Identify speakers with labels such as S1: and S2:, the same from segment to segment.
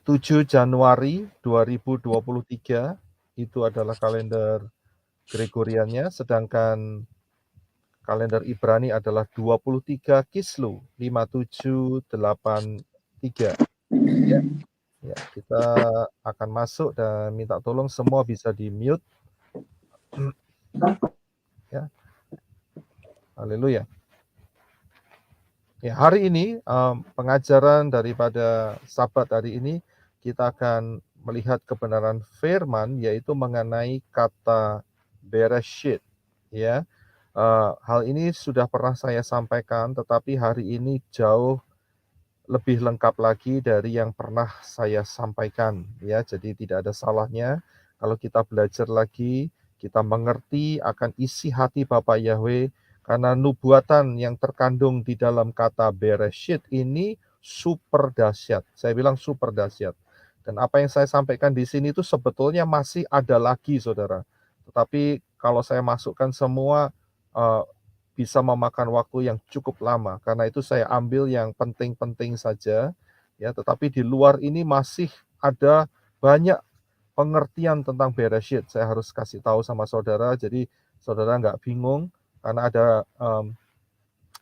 S1: 7 Januari 2023 itu adalah kalender Gregoriannya, sedangkan kalender Ibrani adalah 23 Kislew 5783. Ya, ya, kita akan masuk dan minta tolong semua bisa di-mute. Ya. Haleluya. Ya, hari ini pengajaran daripada Sabat hari ini kita akan melihat kebenaran firman yaitu mengenai kata Bereshit. Ya, hal ini sudah pernah saya sampaikan, tetapi hari ini jauh lebih lengkap lagi dari yang pernah saya sampaikan. Ya, jadi tidak ada salahnya kalau kita belajar lagi, kita mengerti akan isi hati Bapa Yahweh. Karena nubuatan yang terkandung di dalam kata Bereshit ini super dahsyat. Saya bilang super dahsyat. Dan apa yang saya sampaikan di sini itu sebetulnya masih ada lagi, saudara. Tetapi kalau saya masukkan semua, bisa memakan waktu yang cukup lama. Karena itu saya ambil yang penting-penting saja. Ya, tetapi di luar ini masih ada banyak pengertian tentang Bereshit. Saya harus kasih tahu sama saudara, jadi saudara nggak bingung. Karena ada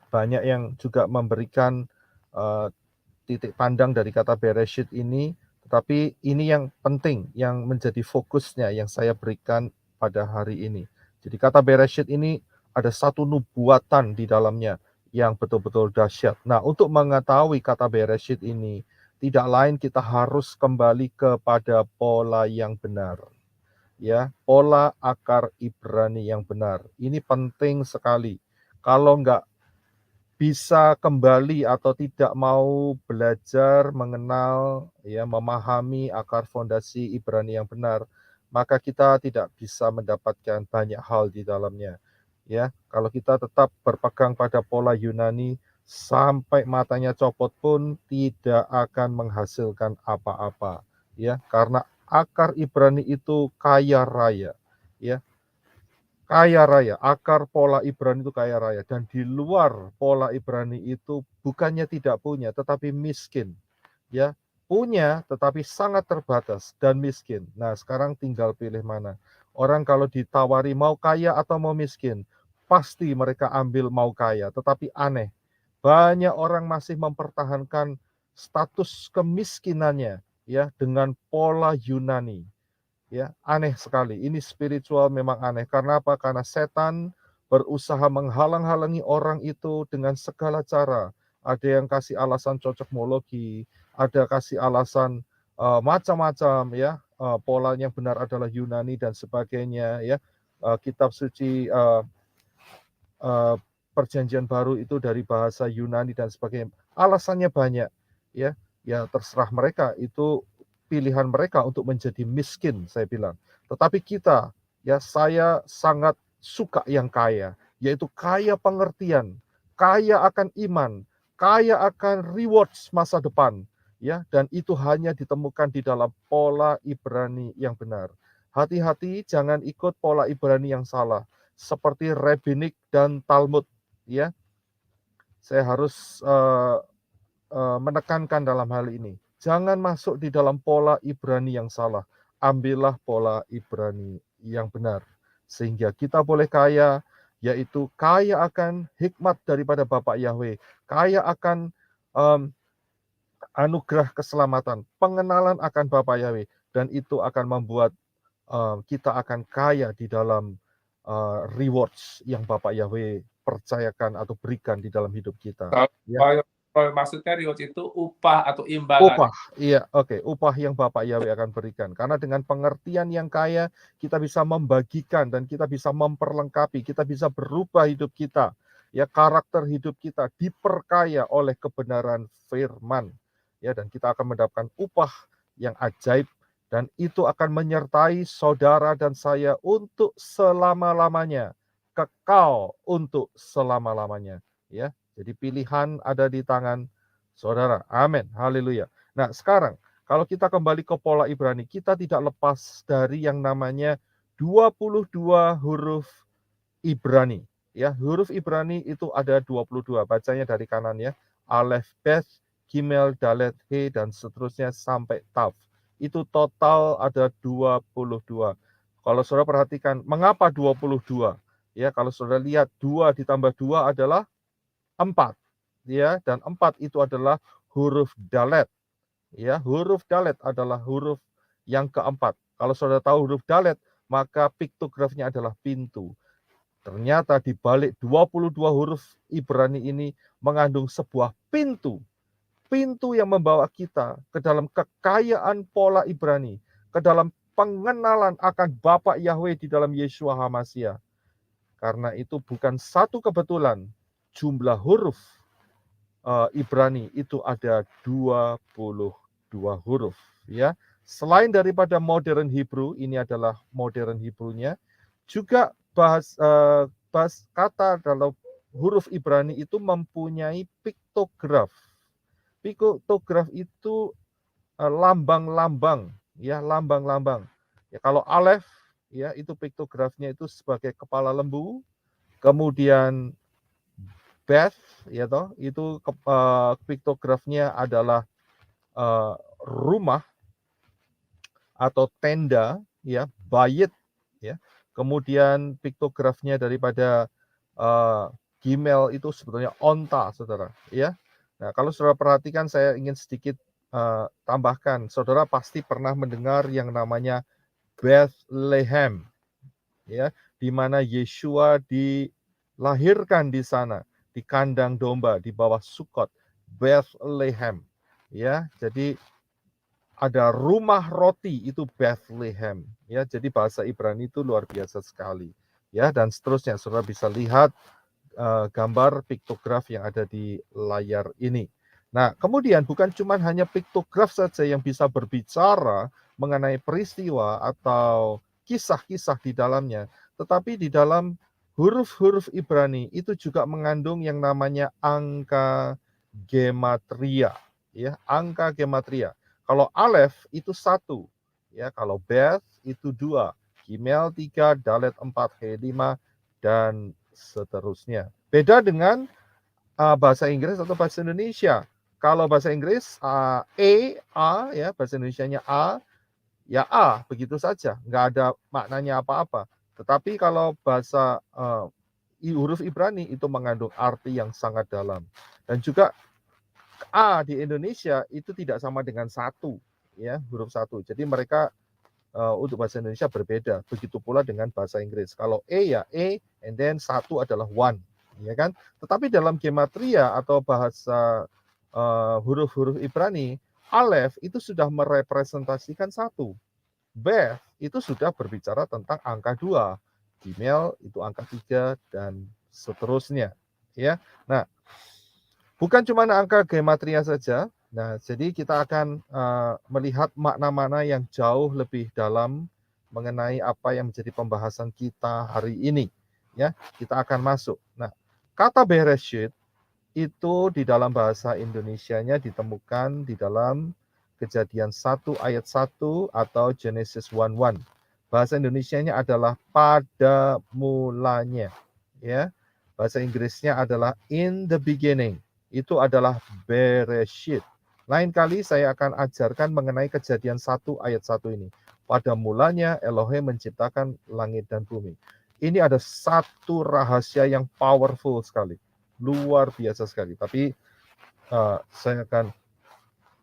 S1: banyak yang juga memberikan titik pandang dari kata Bereshit ini, tetapi ini yang penting, yang menjadi fokusnya yang saya berikan pada hari ini. Jadi kata Bereshit ini ada satu nubuatan di dalamnya yang betul-betul dahsyat. Nah, untuk mengetahui kata Bereshit ini, tidak lain kita harus kembali kepada pola yang benar. Ya, pola akar Ibrani yang benar. Ini penting sekali. Kalau nggak bisa kembali atau tidak mau belajar, mengenal, ya, memahami akar fondasi Ibrani yang benar, maka kita tidak bisa mendapatkan banyak hal di dalamnya. Ya, kalau kita tetap berpegang pada pola Yunani, sampai matanya copot pun tidak akan menghasilkan apa-apa. Ya, karena akar Ibrani itu kaya raya. Ya, kaya raya, akar pola Ibrani itu kaya raya. Dan di luar pola Ibrani itu bukannya tidak punya, tetapi miskin. Ya, punya tetapi sangat terbatas dan miskin. Nah, sekarang tinggal pilih mana. Orang kalau ditawari mau kaya atau mau miskin, pasti mereka ambil mau kaya. Tetapi aneh, banyak orang masih mempertahankan status kemiskinannya ya dengan pola Yunani. Ya, aneh sekali. Ini spiritual memang aneh. Karena apa? Karena setan berusaha menghalang-halangi orang itu dengan segala cara. Ada yang kasih alasan cocokmologi, ada kasih alasan macam-macam ya. Polanya benar adalah Yunani dan sebagainya ya. Kitab suci Perjanjian Baru itu dari bahasa Yunani dan sebagainya. Alasannya banyak ya. Ya terserah mereka, itu pilihan mereka untuk menjadi miskin, saya bilang. Tetapi kita, ya saya sangat suka yang kaya, yaitu kaya pengertian, kaya akan iman, kaya akan rewards masa depan, ya, dan itu hanya ditemukan di dalam pola Ibrani yang benar. Hati-hati jangan ikut pola Ibrani yang salah, seperti Rabbinik dan Talmud, ya. Saya harus menekankan dalam hal ini. Jangan masuk di dalam pola Ibrani yang salah. Ambillah pola Ibrani yang benar. Sehingga kita boleh kaya, yaitu kaya akan hikmat daripada Bapak Yahweh. Kaya akan anugerah keselamatan, pengenalan akan Bapak Yahweh. Dan itu akan membuat kita akan kaya di dalam rewards yang Bapak Yahweh percayakan atau berikan di dalam hidup kita. Ya.
S2: Kalau maksudnya reward itu upah atau imbalan.
S1: Upah, iya, oke, upah yang Bapak Yahweh akan berikan. Karena dengan pengertian yang kaya, kita bisa membagikan dan kita bisa memperlengkapi, kita bisa berubah hidup kita. Ya, karakter hidup kita diperkaya oleh kebenaran firman. Ya, dan kita akan mendapatkan upah yang ajaib dan itu akan menyertai saudara dan saya untuk selama-lamanya, kekal untuk selama-lamanya. Ya, jadi pilihan ada di tangan saudara. Amin. Haleluya. Nah, sekarang kalau kita kembali ke pola Ibrani, kita tidak lepas dari yang namanya 22 huruf Ibrani. Ya, huruf Ibrani itu ada 22. Bacanya dari kanan ya. Aleph, Bet, Gimel, Dalet, He, dan seterusnya sampai Taf. Itu total ada 22. Kalau saudara perhatikan, mengapa 22? Ya, kalau saudara lihat 2 ditambah 2 adalah 4. Ya, dan 4 itu adalah huruf Dalet. Ya, huruf Dalet adalah huruf yang keempat. Kalau saudara tahu huruf Dalet, maka piktografnya adalah pintu. Ternyata di balik 22 huruf Ibrani ini mengandung sebuah pintu. Pintu yang membawa kita ke dalam kekayaan pola Ibrani, ke dalam pengenalan akan Bapa Yahweh di dalam Yeshua HaMasiah. Karena itu bukan satu kebetulan jumlah huruf Ibrani itu ada 22 huruf, ya. Selain daripada modern Hebrew, ini adalah modern Hebrew-nya, juga bahas kata dalam huruf Ibrani itu mempunyai piktograf. Piktograf itu lambang-lambang, ya, lambang-lambang. Ya, kalau alef, ya, itu piktografnya itu sebagai kepala lembu. Kemudian Beth, ya toh, itu piktografnya adalah rumah atau tenda, ya, bayit, ya. Kemudian piktografnya daripada Gimel itu sebetulnya onta, saudara, ya. Nah, kalau saudara perhatikan, saya ingin sedikit tambahkan. Saudara pasti pernah mendengar yang namanya Bethlehem, ya, di mana Yeshua dilahirkan di sana, di kandang domba, di bawah Sukot, Bethlehem, ya. Jadi ada rumah roti, itu Bethlehem, ya. Jadi bahasa Ibrani itu luar biasa sekali, ya. Dan seterusnya, saudara bisa lihat gambar piktograf yang ada di layar ini. Nah, kemudian bukan cuma hanya piktograf saja yang bisa berbicara mengenai peristiwa atau kisah-kisah di dalamnya, tetapi di dalam huruf-huruf Ibrani itu juga mengandung yang namanya angka gematria, ya, angka gematria. Kalau alef itu 1, ya, kalau beth itu 2, gimel 3, dalet 4, he 5, dan seterusnya. Beda dengan bahasa Inggris atau bahasa Indonesia. Kalau bahasa Inggris A, ya, bahasa Indonesianya A, ya A, begitu saja, nggak ada maknanya apa-apa. Tetapi kalau bahasa huruf Ibrani itu mengandung arti yang sangat dalam. Dan juga A di Indonesia itu tidak sama dengan 1, ya, huruf 1. Jadi mereka untuk bahasa Indonesia berbeda. Begitu pula dengan bahasa Inggris. Kalau ya E, and then 1 adalah 1, ya kan? Tetapi dalam gematria atau bahasa huruf-huruf Ibrani, alef itu sudah merepresentasikan 1. Beth itu sudah berbicara tentang angka 2. Gimel itu angka 3 dan seterusnya, ya. Nah, bukan cuma angka gematria saja. Nah, jadi kita akan melihat makna-makna yang jauh lebih dalam mengenai apa yang menjadi pembahasan kita hari ini. Ya, kita akan masuk. Nah, kata Bereshit itu di dalam bahasa Indonesianya ditemukan di dalam Kejadian 1 ayat 1 atau Genesis 1:1. Bahasa Indonesianya adalah pada mulanya. Ya, bahasa Inggrisnya adalah in the beginning. Itu adalah Bereshit. Lain kali saya akan ajarkan mengenai Kejadian 1 ayat 1 ini. Pada mulanya Elohim menciptakan langit dan bumi. Ini ada satu rahasia yang powerful sekali. Luar biasa sekali. Tapi saya akan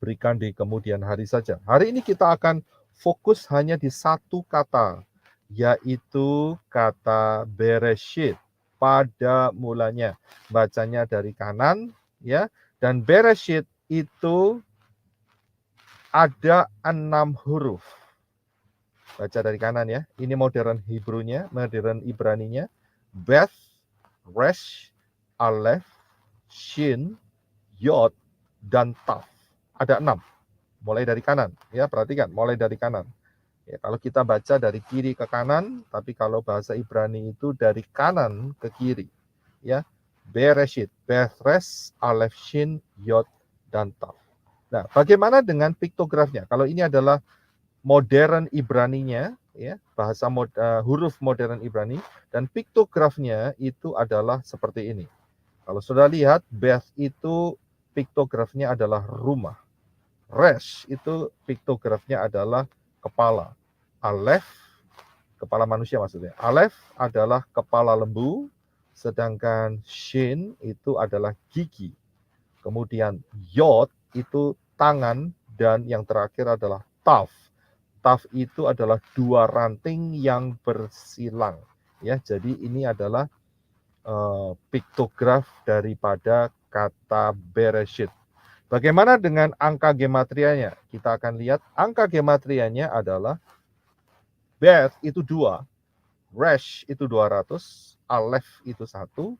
S1: berikan di kemudian hari saja. Hari ini kita akan fokus hanya di satu kata, yaitu kata Bereshit, pada mulanya. Bacanya dari kanan, ya. Dan Bereshit itu ada 6 huruf. Baca dari kanan, ya. Ini modern Hebrew-nya, modern Ibrani-nya. Beth, Resh, Aleph, Shin, Yod, dan Taf. Ada 6. Mulai dari kanan, ya, perhatikan, mulai dari kanan. Ya, kalau kita baca dari kiri ke kanan, tapi kalau bahasa Ibrani itu dari kanan ke kiri, ya. Bereshit, Beth, Resh, Aleph, Shin, Yod, dan Taf. Nah, bagaimana dengan piktografnya? Kalau ini adalah modern Ibraninya, ya, bahasa huruf modern Ibrani, dan piktografnya itu adalah seperti ini. Kalau sudah lihat, Beth itu piktografnya adalah rumah. Resh itu piktografnya adalah kepala. Aleph, kepala manusia maksudnya. Aleph adalah kepala lembu, sedangkan Shin itu adalah gigi. Kemudian Yod itu tangan, dan yang terakhir adalah Taf. Taf itu adalah dua ranting yang bersilang. Ya, jadi ini adalah piktograf daripada kata Bereshit. Bagaimana dengan angka gematrianya? Kita akan lihat angka gematrianya adalah Beth itu 2, Resh itu 200, Aleph itu 1,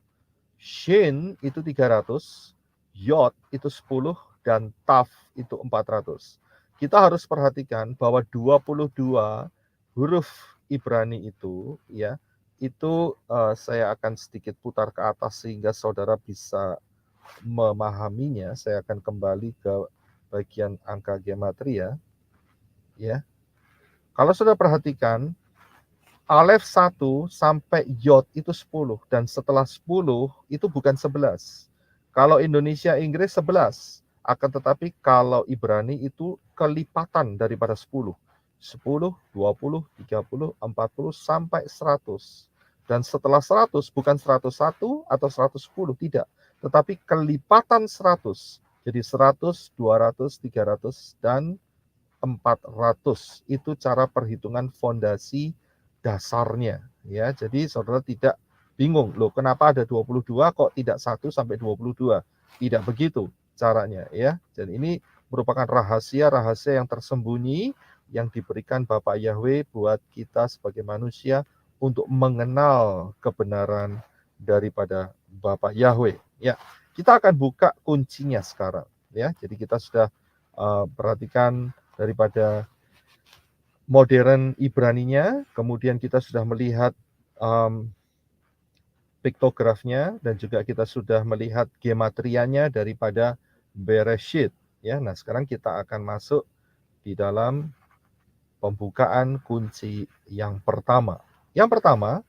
S1: Shin itu 300, Yod itu 10, dan Taf itu 400. Kita harus perhatikan bahwa 22 huruf Ibrani itu, ya, itu saya akan sedikit putar ke atas sehingga saudara bisa memahaminya. Saya akan kembali ke bagian angka gematria, ya. Kalau saudara perhatikan, Aleph 1 sampai Yod itu 10, dan setelah 10 itu bukan 11. Kalau Indonesia Inggris 11, akan tetapi kalau Ibrani itu kelipatan daripada 10. 10, 20, 30, 40 sampai 100. Dan setelah 100 bukan 101 atau 110, tidak, tetapi kelipatan 100. Jadi 100, 200, 300, dan 400. Itu cara perhitungan fondasi dasarnya, ya. Jadi saudara tidak bingung, loh kenapa ada 22 kok tidak 1 sampai 22. Tidak begitu caranya, ya. Dan ini merupakan rahasia-rahasia yang tersembunyi yang diberikan Bapak Yahweh buat kita sebagai manusia untuk mengenal kebenaran daripada Bapak Yahweh. Ya, kita akan buka kuncinya sekarang, ya. Jadi kita sudah perhatikan daripada modern Ibraninya, kemudian kita sudah melihat piktografnya, dan juga kita sudah melihat gematrianya daripada Bereshit, ya. Nah, sekarang kita akan masuk di dalam pembukaan kunci yang pertama. Yang pertama,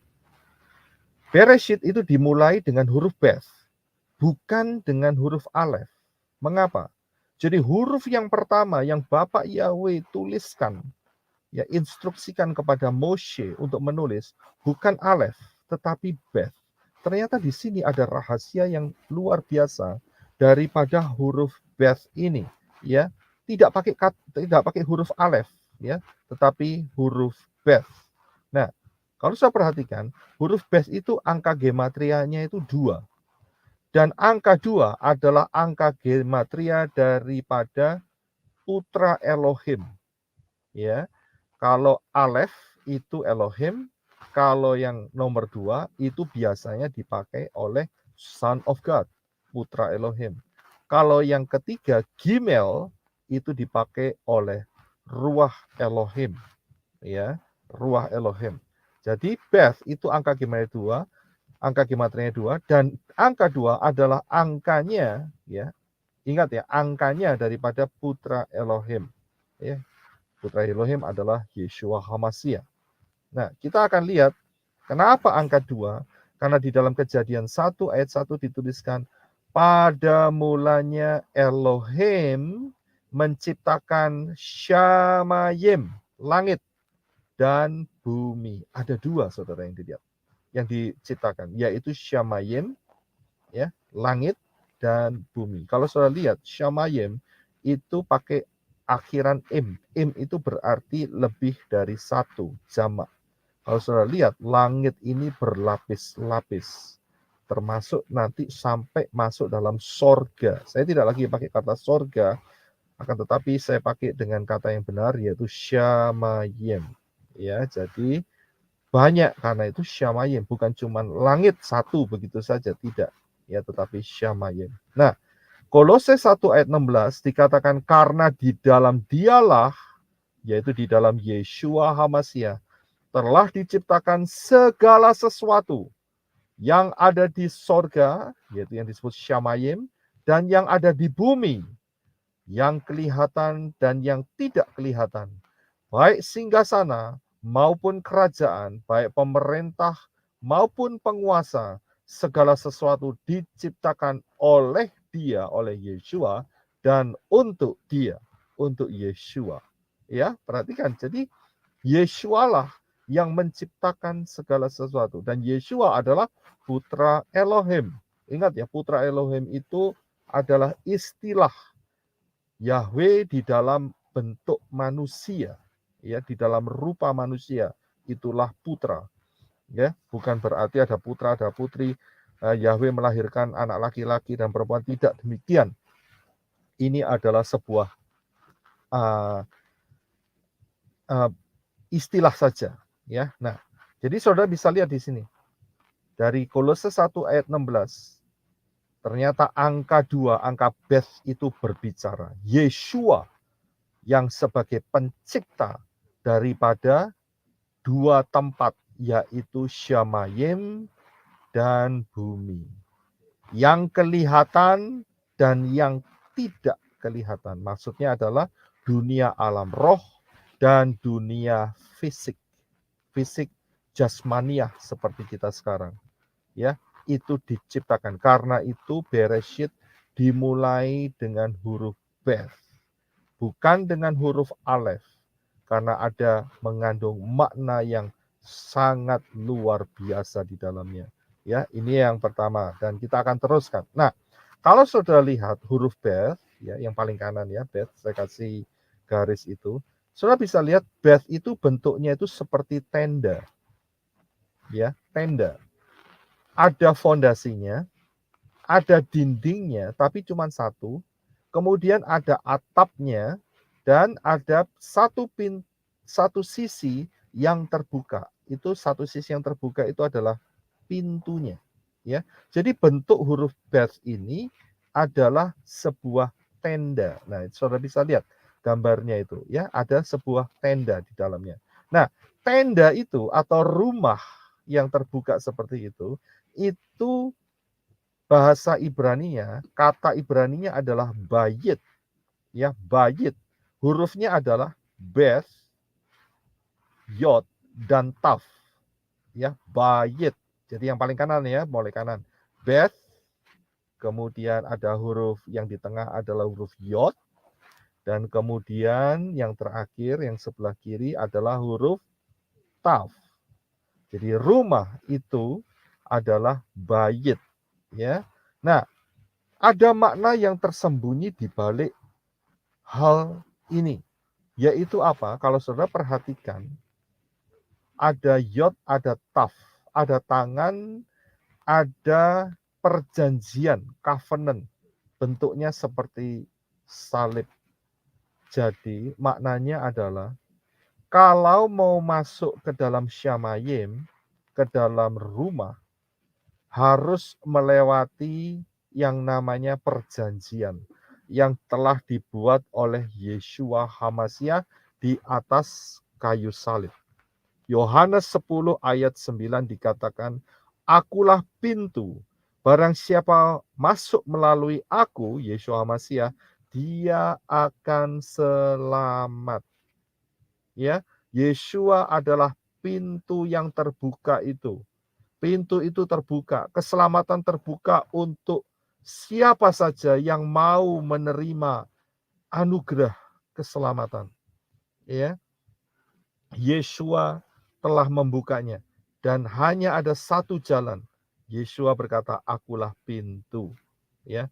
S1: Bereshit itu dimulai dengan huruf Beth, bukan dengan huruf Aleph. Mengapa? Jadi huruf yang pertama yang Bapak Yahweh tuliskan, ya, instruksikan kepada Moshe untuk menulis, bukan Aleph tetapi Beth. Ternyata di sini ada rahasia yang luar biasa daripada huruf Beth ini, ya. Tidak pakai huruf Aleph, ya, tetapi huruf Beth. Nah, kalau saya perhatikan, huruf Beth itu angka gematrianya itu 2. Dan angka 2 adalah angka gematria daripada putra Elohim, ya. Kalau Aleph itu Elohim, kalau yang nomor 2 itu biasanya dipakai oleh Son of God, putra Elohim. Kalau yang ketiga Gimel itu dipakai oleh Ruach Elohim, ya, Ruach Elohim. Jadi Beth itu angka gematrianya 2, dan angka 2 adalah angkanya, ya. Ingat ya, angkanya daripada putra Elohim, ya. Putra Elohim adalah Yeshua HaMashiach. Nah, kita akan lihat kenapa angka 2, karena di dalam Kejadian 1 ayat 1 dituliskan, pada mulanya Elohim menciptakan Shamayim, langit dan bumi. Ada 2 saudara yang dilihat, yang diciptakan, yaitu Shamayim, ya, langit dan bumi. Kalau saudara lihat, Shamayim itu pakai akhiran im. Im itu berarti lebih dari 1, jamak. Kalau saudara lihat, langit ini berlapis-lapis, termasuk nanti sampai masuk dalam sorga. Saya tidak lagi pakai kata sorga, akan tetapi saya pakai dengan kata yang benar, yaitu Shamayim. Ya, jadi banyak, karena itu Shamayim, bukan cuma langit 1 begitu saja, tidak, ya, tetapi Shamayim. Nah, Kolose 1 ayat 16 dikatakan, karena di dalam dialah, yaitu di dalam Yeshua HaMashiach, telah diciptakan segala sesuatu yang ada di sorga, yaitu yang disebut Shamayim, dan yang ada di bumi, yang kelihatan dan yang tidak kelihatan, baik singgasana maupun kerajaan, baik pemerintah maupun penguasa, segala sesuatu diciptakan oleh dia oleh Yeshua dan untuk dia, untuk Yeshua. Ya, perhatikan. Jadi Yeshua lah yang menciptakan segala sesuatu dan Yeshua adalah putra Elohim. Ingat ya, putra Elohim itu adalah istilah Yahweh di dalam bentuk manusia, ya, di dalam rupa manusia, itulah putra. Ya, bukan berarti ada putra, ada putri, Yahweh melahirkan anak laki-laki dan perempuan, tidak demikian. Ini adalah sebuah istilah saja, ya. Nah, jadi saudara bisa lihat di sini. Dari Kolose 1 ayat 16, ternyata angka 2, angka Beth itu berbicara. Yeshua yang sebagai pencipta daripada dua tempat, yaitu Shamayim dan bumi. Yang kelihatan dan yang tidak kelihatan. Maksudnya adalah dunia alam roh dan dunia fisik. Fisik jasmaniah seperti kita sekarang. Ya, itu diciptakan. Karena itu Bereshit dimulai dengan huruf Beth, bukan dengan huruf Alef, karena ada mengandung makna yang sangat luar biasa di dalamnya. Ya, ini yang pertama dan kita akan teruskan. Nah, kalau saudara lihat huruf Beth, ya, yang paling kanan ya, Beth, saya kasih garis itu. Saudara bisa lihat Beth itu bentuknya itu seperti tenda. Ya, tenda. Ada fondasinya, ada dindingnya, tapi cuma satu. Kemudian ada atapnya dan ada satu sisi yang terbuka. Itu satu sisi yang terbuka itu adalah pintunya. Ya, jadi bentuk huruf Beth ini adalah sebuah tenda. Nah, saudara bisa lihat gambarnya itu, ya, ada sebuah tenda di dalamnya. Nah, tenda itu atau rumah yang terbuka seperti itu bahasa Ibraninya, kata Ibraninya adalah bayit. Ya, bayit. Hurufnya adalah Beth, Yod, dan Taf. Ya, bayit. Jadi yang paling kanan ya, mulai kanan. Beth, kemudian ada huruf yang di tengah adalah huruf Yod, dan kemudian yang terakhir, yang sebelah kiri adalah huruf Taf. Jadi rumah itu adalah bayit. Ya. Nah, ada makna yang tersembunyi di balik hal ini. Yaitu apa? Kalau saudara perhatikan, ada yod, ada taf, ada tangan, ada perjanjian, covenant. Bentuknya seperti salib. Jadi maknanya adalah kalau mau masuk ke dalam Shamayim, ke dalam rumah, harus melewati yang namanya perjanjian yang telah dibuat oleh Yeshua HaMashiach di atas kayu salib. Yohanes 10 ayat 9 dikatakan, akulah pintu, barang siapa masuk melalui aku, Yeshua HaMashiach, dia akan selamat. Ya, Yeshua adalah pintu yang terbuka itu. Pintu itu terbuka, keselamatan terbuka untuk siapa saja yang mau menerima anugerah keselamatan. Ya. Yeshua telah membukanya dan hanya ada satu jalan. Yeshua berkata, akulah pintu. Ya.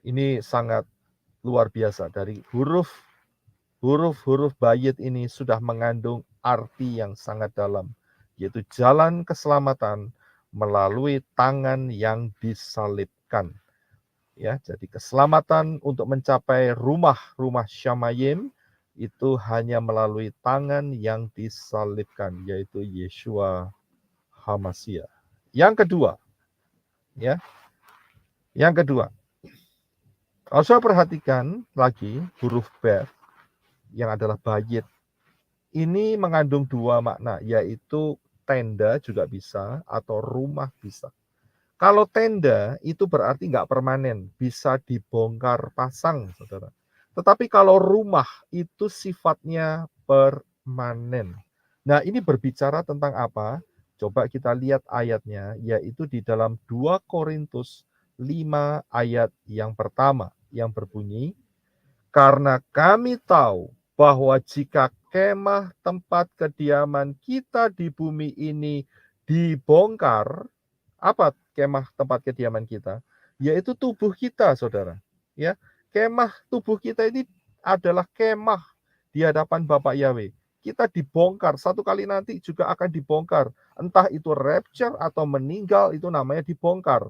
S1: Ini sangat luar biasa, dari huruf bayit ini sudah mengandung arti yang sangat dalam, yaitu jalan keselamatan melalui tangan yang disalibkan. Ya, jadi keselamatan untuk mencapai rumah Shamayim itu hanya melalui tangan yang disalibkan, yaitu Yeshua HaMashiach. Yang kedua, ya, kalau saya perhatikan lagi huruf Beth yang adalah bayit, ini mengandung dua makna, yaitu tenda juga bisa atau rumah bisa. Kalau tenda itu berarti nggak permanen, bisa dibongkar pasang, saudara. Tetapi kalau rumah itu sifatnya permanen. Nah, ini berbicara tentang apa? Coba kita lihat ayatnya, yaitu di dalam 2 Korintus 5 ayat yang pertama yang berbunyi, "Karena kami tahu bahwa jika kemah tempat kediaman kita di bumi ini dibongkar," apa kemah tempat kediaman kita? Yaitu tubuh kita, Saudara. Ya, kemah tubuh kita ini adalah kemah di hadapan Bapak Yahweh. Kita dibongkar, satu kali nanti juga akan dibongkar. Entah itu rapture atau meninggal, itu namanya dibongkar.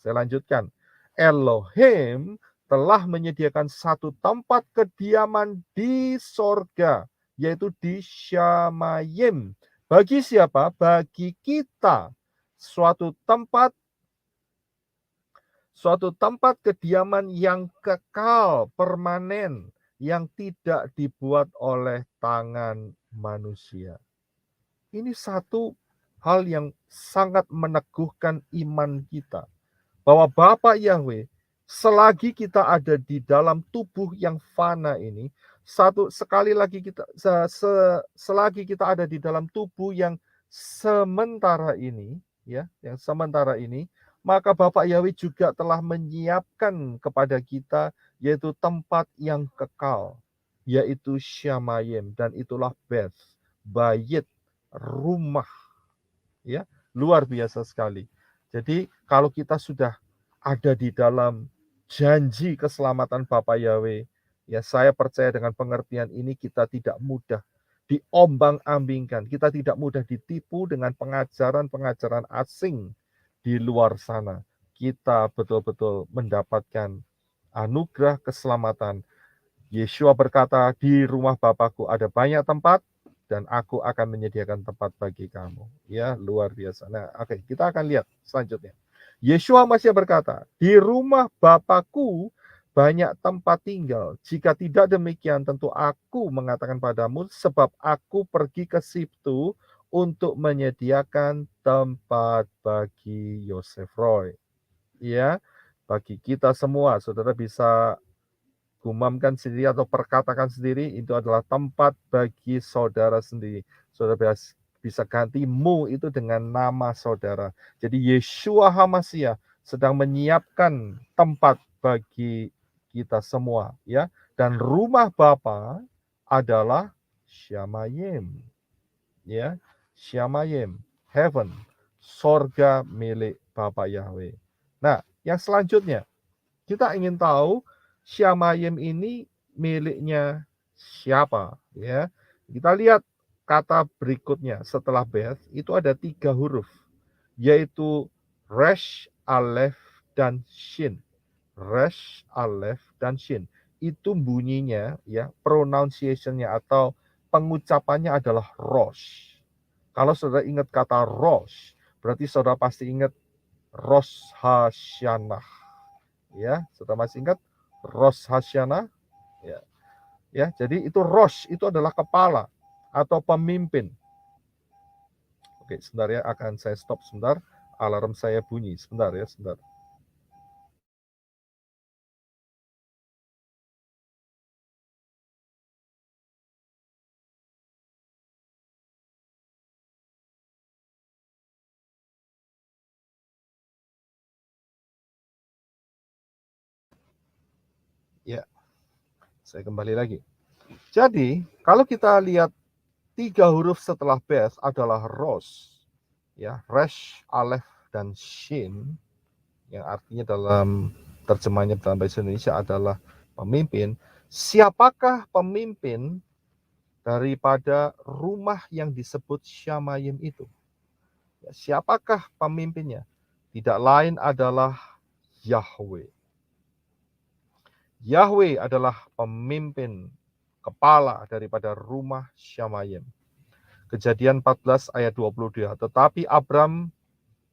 S1: Saya lanjutkan. Elohim telah menyediakan satu tempat kediaman di sorga, yaitu di Syamayim. Bagi siapa? Bagi kita. Suatu tempat kediaman yang kekal, permanen, yang tidak dibuat oleh tangan manusia. Ini satu hal yang sangat meneguhkan iman kita. Bahwa Bapa Yahweh, selagi kita ada di dalam tubuh yang fana ini, selagi kita ada di dalam tubuh yang sementara ini, ya, yang sementara ini, maka Bapak Yahweh juga telah menyiapkan kepada kita yaitu tempat yang kekal, yaitu Syamayim, dan itulah Beth, Bayit, rumah, ya, luar biasa sekali. Jadi kalau kita sudah ada di dalam janji keselamatan Bapa Yahweh, ya saya percaya dengan pengertian ini kita tidak mudah diombang-ambingkan, kita tidak mudah ditipu dengan pengajaran-pengajaran asing di luar sana. Kita betul-betul mendapatkan anugerah keselamatan. Yeshua berkata, di rumah Bapakku ada banyak tempat, dan aku akan menyediakan tempat bagi kamu. Ya, luar biasa. Nah, oke, kita akan lihat selanjutnya. Yeshua masih berkata, di rumah Bapakku banyak tempat tinggal. Jika tidak demikian, tentu aku mengatakan padamu, sebab aku pergi ke situ untuk menyediakan tempat bagi Yosef Roy. Ya, bagi kita semua, saudara bisa gumamkan sendiri atau perkatakan sendiri, itu adalah tempat bagi saudara sendiri. Saudara bisa ganti mu itu dengan nama saudara. Jadi Yeshua HaMashiach sedang menyiapkan tempat bagi kita semua, ya. Dan rumah Bapa adalah Syamayim, ya. Syamayim, heaven, sorga milik Bapa Yahweh. Nah, yang selanjutnya kita ingin tahu Syamayim ini miliknya siapa, ya. Kita lihat kata berikutnya setelah Beth itu ada 3 huruf, yaitu Resh, Aleph, dan Shin. Resh, Aleph, dan Shin. Itu bunyinya, ya, pronunciation-nya atau pengucapannya adalah Rosh. Kalau saudara ingat kata Rosh, berarti saudara pasti ingat Rosh Hashanah. Ya, saudara masih ingat Rosh Hashanah? Ya. Ya, jadi itu Rosh itu adalah kepala atau pemimpin. Oke, sebentar ya, akan saya stop sebentar. Alarm saya bunyi. Sebentar ya, sebentar. Ya, saya kembali lagi. Jadi, kalau kita lihat 3 huruf setelah Beth adalah Rosh, ya, Resh, Aleph, dan Shin, yang artinya dalam terjemahnya dalam bahasa Indonesia adalah pemimpin. Siapakah pemimpin daripada rumah yang disebut Syamayim itu? Ya, siapakah pemimpinnya? Tidak lain adalah Yahweh. Yahweh adalah pemimpin kepala daripada rumah Syamayim. Kejadian 14 ayat 22. Tetapi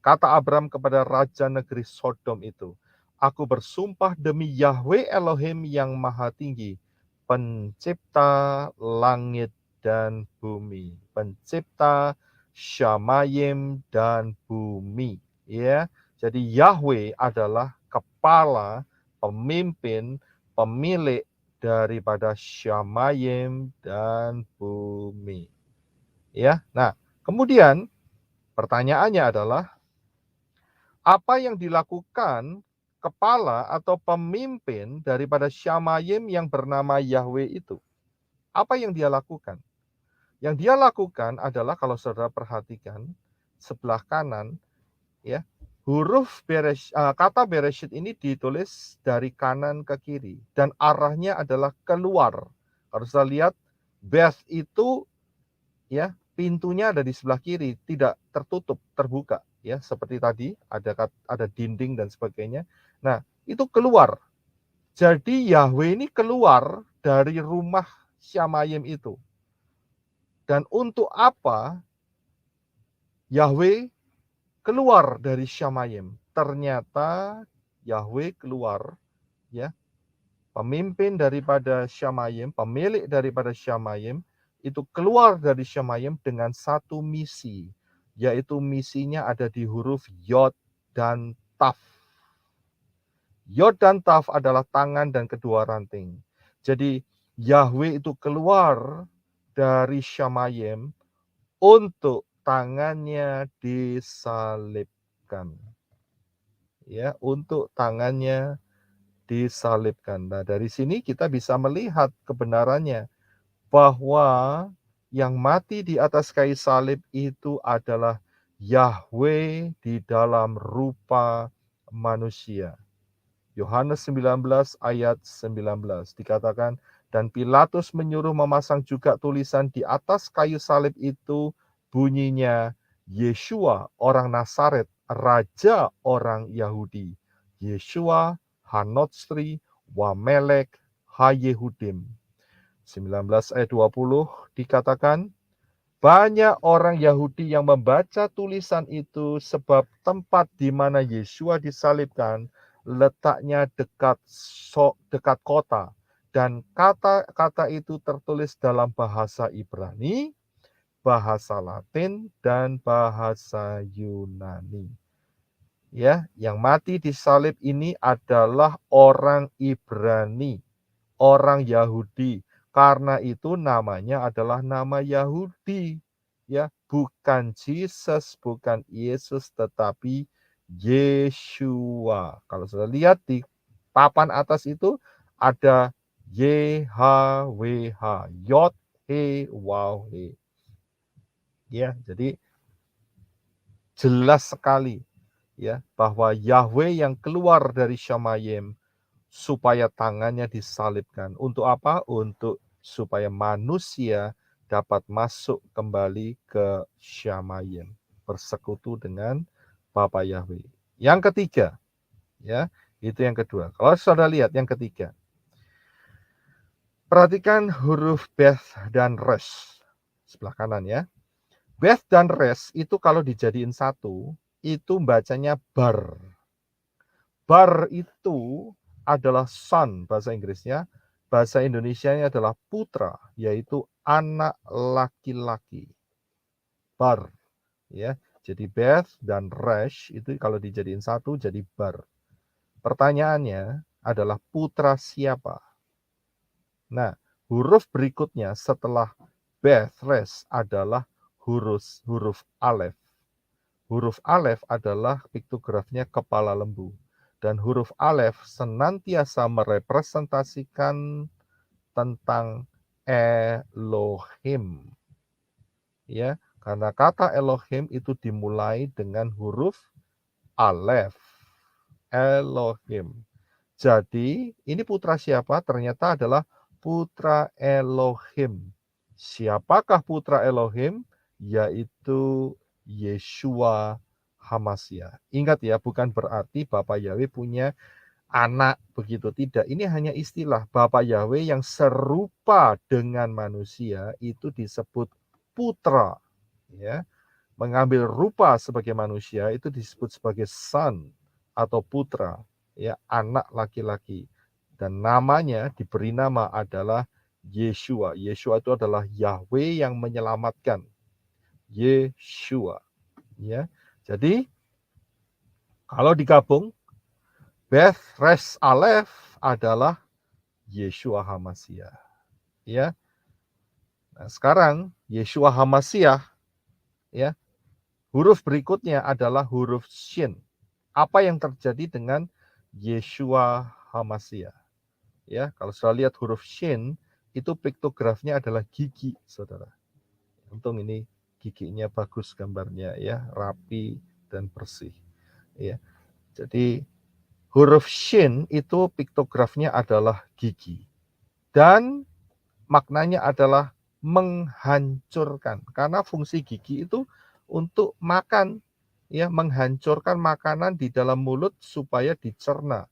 S1: kata Abram kepada raja negeri Sodom itu, aku bersumpah demi Yahweh Elohim yang maha tinggi, pencipta langit dan bumi, pencipta Syamayim dan bumi. Ya, jadi Yahweh adalah kepala, pemimpin, pemilik daripada Syamayim dan bumi. Ya, nah kemudian pertanyaannya adalah apa yang dilakukan kepala atau pemimpin daripada Syamayim yang bernama Yahweh itu. Apa yang dia lakukan? Yang dia lakukan adalah, kalau saudara perhatikan sebelah kanan, ya, kata Bereshit ini ditulis dari kanan ke kiri dan arahnya adalah keluar. Kalau saudara lihat, Beth itu, ya, pintunya ada di sebelah kiri, tidak tertutup, terbuka, ya, seperti tadi ada dinding dan sebagainya. Nah, itu keluar. Jadi Yahweh ini keluar dari rumah Syamayim itu. Dan untuk apa Yahweh keluar dari Syamayim? Ternyata Yahweh keluar, ya, pemimpin daripada Syamayim, pemilik daripada Syamayim, itu keluar dari Syamayim dengan satu misi, yaitu misinya ada di huruf Yod dan Taf. Yod dan Taf adalah tangan dan kedua ranting. Jadi Yahweh itu keluar dari Syamayim untuk tangannya disalibkan. Ya, untuk tangannya disalibkan. Nah, dari sini kita bisa melihat kebenarannya bahwa yang mati di atas kayu salib itu adalah Yahweh di dalam rupa manusia. Yohanes 19 ayat 19 dikatakan, dan Pilatus menyuruh memasang juga tulisan di atas kayu salib itu, bunyinya, Yeshua orang Nazaret, Raja orang Yahudi. Yeshua Hanotsri Wamelek Hayehudim. 19 ayat 20 dikatakan, banyak orang Yahudi yang membaca tulisan itu sebab tempat di mana Yeshua disalibkan letaknya dekat kota, dan kata-kata itu tertulis dalam bahasa Ibrani, bahasa Latin, dan bahasa Yunani. Ya, yang mati disalib ini adalah orang Ibrani, orang Yahudi. Karena itu namanya adalah nama Yahudi, ya, bukan Jesus, bukan Yesus, tetapi Yeshua. Kalau sudah lihat di papan atas itu ada YHWH, Yod He Waw He. Ya, jadi jelas sekali, ya, bahwa Yahweh yang keluar dari Syamayim supaya tangannya disalibkan. Untuk apa? Untuk supaya manusia dapat masuk kembali ke Syamayim, bersekutu dengan Bapa Yahweh. Yang ketiga, ya, itu yang kedua. Kalau saudara lihat yang ketiga, perhatikan huruf Beth dan Resh sebelah kanan, ya. Beth dan Resh itu kalau dijadiin satu, itu bacanya bar. Bar itu adalah son bahasa Inggrisnya, bahasa Indonesianya adalah putra, yaitu anak laki-laki. Bar, ya. Jadi Beth dan Resh itu kalau dijadiin satu jadi bar. Pertanyaannya adalah putra siapa? Nah, huruf berikutnya setelah Beth, Resh adalah huruf Alef. Huruf Alef adalah piktografnya kepala lembu. Dan huruf Alef senantiasa merepresentasikan tentang Elohim. Ya, karena kata Elohim itu dimulai dengan huruf Alef. Elohim. Jadi, ini putra siapa? Ternyata adalah putra Elohim. Siapakah putra Elohim? Yaitu Yeshua Hamashiach. Ingat ya, bukan berarti Bapa Yahweh punya anak, begitu tidak. Ini hanya istilah. Bapa Yahweh yang serupa dengan manusia itu disebut putra, ya. Mengambil rupa sebagai manusia itu disebut sebagai son atau putra, ya, anak laki-laki. Dan namanya, diberi nama adalah Yeshua. Yeshua itu adalah Yahweh yang menyelamatkan. Yeshua, ya. Jadi kalau digabung, Beth Resh Alef adalah Yeshua Hamashiach, ya. Nah, sekarang Yeshua Hamashiach, ya, huruf berikutnya adalah huruf Shin. Apa yang terjadi dengan Yeshua HaMashiach. Ya, kalau sudah lihat huruf Shin, itu piktografnya adalah gigi, saudara. Untung ini giginya bagus gambarnya ya, rapi dan bersih. Ya, jadi huruf Shin itu piktografnya adalah gigi. Dan maknanya adalah menghancurkan. Karena fungsi gigi itu untuk makan, ya, menghancurkan makanan di dalam mulut supaya dicerna.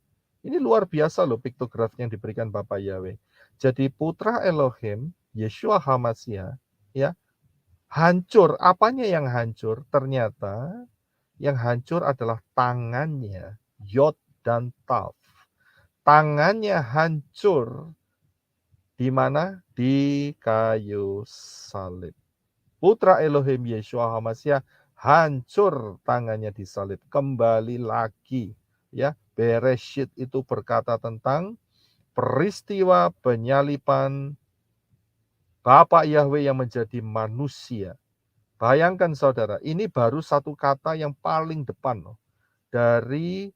S1: Ini luar biasa loh piktografi yang diberikan Bapak Yahweh. Jadi putra Elohim, Yeshua HaMashiach, ya, hancur. Apanya yang hancur? Ternyata yang hancur adalah tangannya, Yod dan Tav. Tangannya hancur di mana? Di kayu salib. Putra Elohim Yeshua HaMashiach hancur tangannya disalib. Kembali lagi, ya. Bereshit itu berkata tentang peristiwa penyaliban Bapak Yahweh yang menjadi manusia. Bayangkan saudara, ini baru satu kata yang paling depan loh, dari